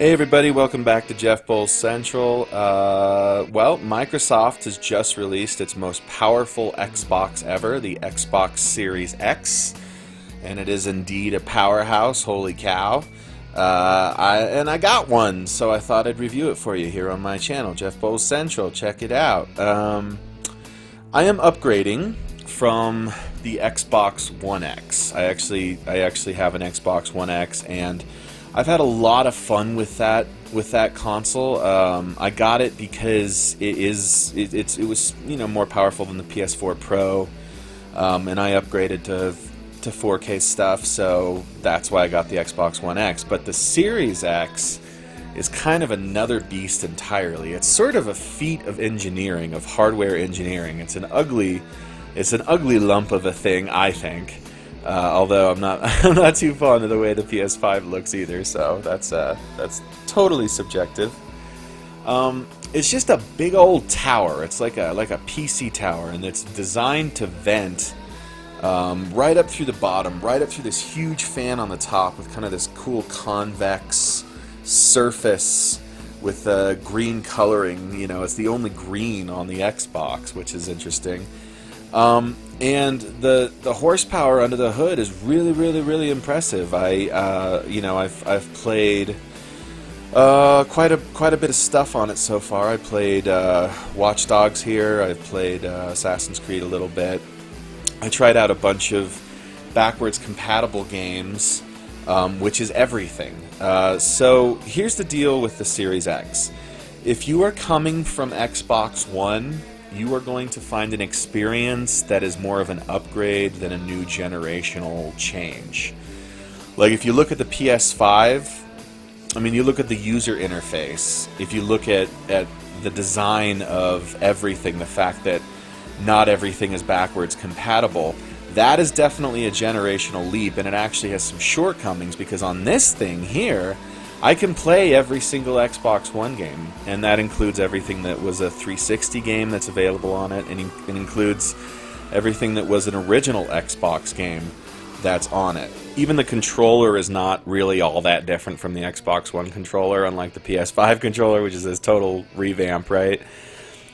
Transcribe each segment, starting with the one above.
Hey everybody, welcome back to Jeff Bowles Central. Well, Microsoft has just released its most powerful Xbox ever, the Xbox Series X, and it is indeed a powerhouse, holy cow. I got one, so I thought I'd review it for you here on my channel, Jeff Bowles Central. Check it out. I am upgrading from the Xbox One X. I actually have an Xbox One X, and I've had a lot of fun with that console. I got it because it was more powerful than the PS4 Pro, and I upgraded to 4K stuff, so that's why I got the Xbox One X. But the Series X is kind of another beast entirely. It's sort of a feat of engineering, of hardware engineering. It's an ugly lump of a thing, I think. Although I'm not too fond of the way the PS5 looks either, so that's totally subjective. It's just a big old tower. It's like a PC tower, and it's designed to vent right up through the bottom, right up through this huge fan on the top with kind of this cool convex surface with green coloring. You know, it's the only green on the Xbox, which is interesting. And the horsepower under the hood is really impressive. I've played quite a bit of stuff on it so far. I played Watch Dogs here. I've played Assassin's Creed a little bit. I tried out a bunch of backwards compatible games, which is everything. So here's the deal with the Series X. If you are coming from Xbox One, you are going to find an experience that is more of an upgrade than a new generational change. Like if you look at the PS5, I mean, you look at the user interface, if you look at the design of everything, the fact that not everything is backwards compatible, that is definitely a generational leap, and it actually has some shortcomings, because on this thing here, I can play every single Xbox One game, and that includes everything that was a 360 game that's available on it, and it includes everything that was an original Xbox game that's on it. Even the controller is not really all that different from the Xbox One controller, unlike the PS5 controller, which is this total revamp, right?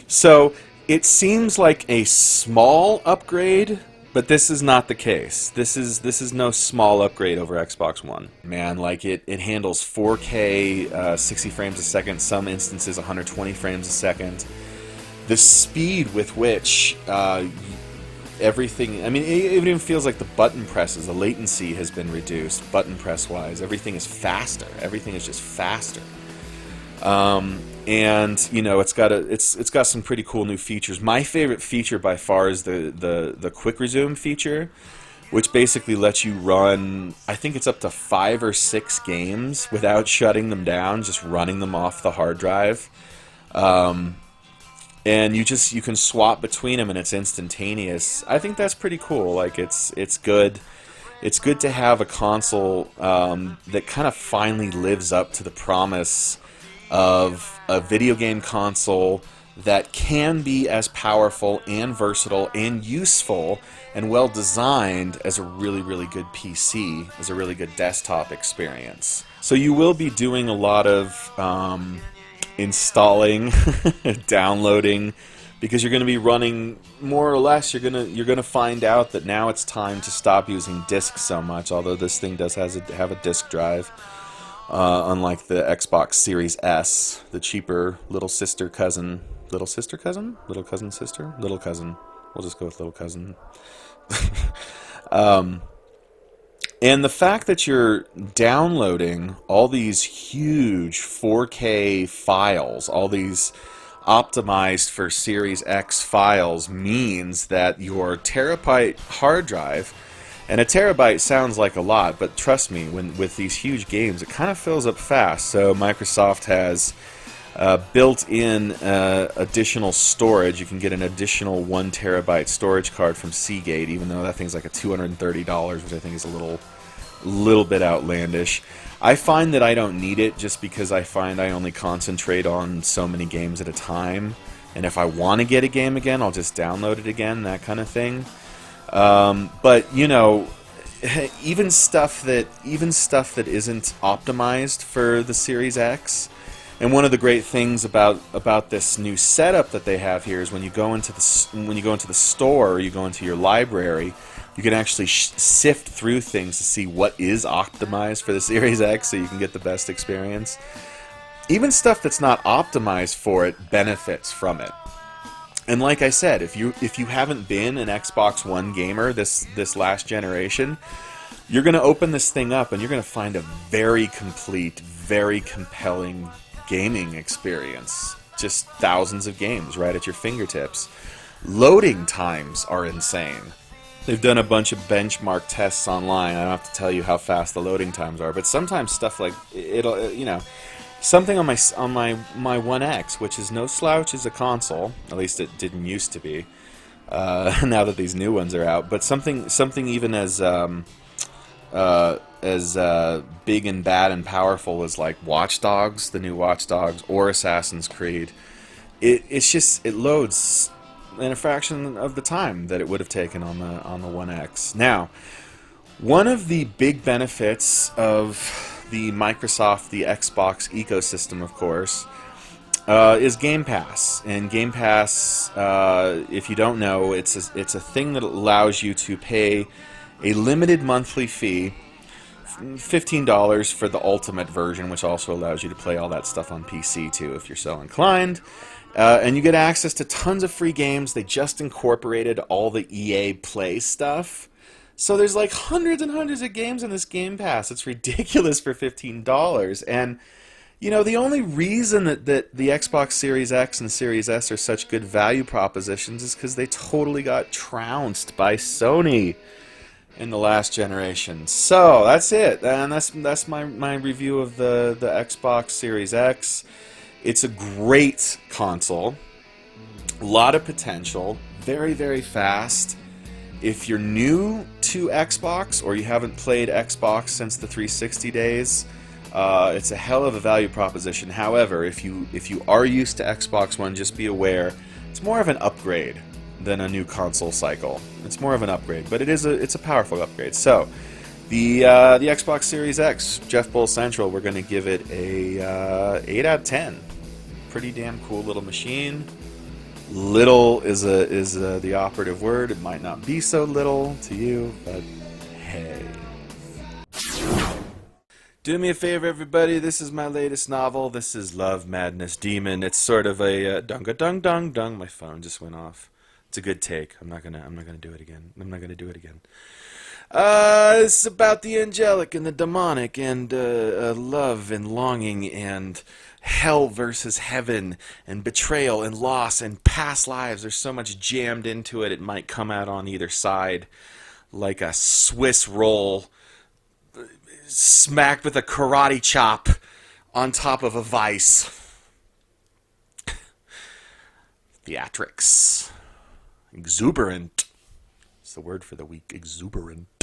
So it seems like a small upgrade, but this is not the case. This is no small upgrade over Xbox One. Man, like it handles 4K, 60 frames a second, some instances 120 frames a second. The speed with which everything, I mean, it even feels like the button presses, the latency has been reduced, button press wise. Everything is faster. Everything is just faster. And you know, it's got some pretty cool new features. My favorite feature by far is the quick resume feature, which basically lets you run, I think it's up to 5 or 6 games without shutting them down, just running them off the hard drive. And you can swap between them, and it's instantaneous. I think that's pretty cool. Like it's good. It's good to have a console that kind of finally lives up to the promise of a video game console that can be as powerful and versatile and useful and well designed as a really good PC, as a really good desktop experience. So you will be doing a lot of installing, downloading, because you're going to be running more or less. You're gonna find out that now it's time to stop using discs so much. Although this thing does have a disk drive. Unlike the Xbox Series S, the cheaper little cousin. We'll just go with little cousin. And the fact that you're downloading all these huge 4K files, all these optimized for Series X files, means that your terabyte hard drive, and a terabyte sounds like a lot, but trust me, with these huge games, it kind of fills up fast. So Microsoft has built in additional storage. You can get an additional 1 terabyte storage card from Seagate, even though that thing's like a $230, which I think is a little bit outlandish. I find that I don't need it, just because I find I only concentrate on so many games at a time. And if I want to get a game again, I'll just download it again, that kind of thing. But, you know, even stuff that isn't optimized for the Series X. And one of the great things about this new setup that they have here is when you go into the store or you go into your library, you can actually sift through things to see what is optimized for the Series X, so you can get the best experience. Even stuff that's not optimized for it benefits from it. And like I said, if you haven't been an Xbox One gamer this last generation, you're going to open this thing up and you're going to find a very complete, very compelling gaming experience. Just thousands of games right at your fingertips. Loading times are insane. They've done a bunch of benchmark tests online. I don't have to tell you how fast the loading times are, but sometimes stuff like something on my One X, which is no slouch as a console. At least it didn't used to be. Now that these new ones are out, but something even as big and bad and powerful as like Watch Dogs, the new Watch Dogs, or Assassin's Creed. It loads in a fraction of the time that it would have taken on the One X. Now, one of the big benefits of the Xbox ecosystem, of course, is Game Pass. And Game Pass, if you don't know, it's a thing that allows you to pay a limited monthly fee, $15 for the ultimate version, which also allows you to play all that stuff on PC too, if you're so inclined. And you get access to tons of free games. They just incorporated all the EA Play stuff. So there's like hundreds and hundreds of games in this Game Pass. It's ridiculous for $15. And, the only reason that the Xbox Series X and Series S are such good value propositions is because they totally got trounced by Sony in the last generation. So that's it, and that's my review of the Xbox Series X. It's a great console, a lot of potential, very, very fast. If you're new to Xbox or you haven't played Xbox since the 360 days, it's a hell of a value proposition. However, if you are used to Xbox One, just be aware it's more of an upgrade than a new console cycle. It's more of an upgrade, but it's a powerful upgrade. So, the Xbox Series X, Jeff Bull Central, we're going to give it a 8 out of 10. Pretty damn cool little machine. Little is the operative word. It might not be so little to you, but hey. Do me a favor, everybody. This is my latest novel. This is Love, Madness, Demon. It's sort of a dunga dung dung dung. My phone just went off. It's a good take. I'm not gonna do it again. I'm not gonna do it again. It's about the angelic and the demonic and love and longing and hell versus heaven and betrayal and loss and past lives. There's so much jammed into it. It might come out on either side like a Swiss roll smacked with a karate chop on top of a vice. Theatrics. Exuberant. It's the word for the week. Exuberant.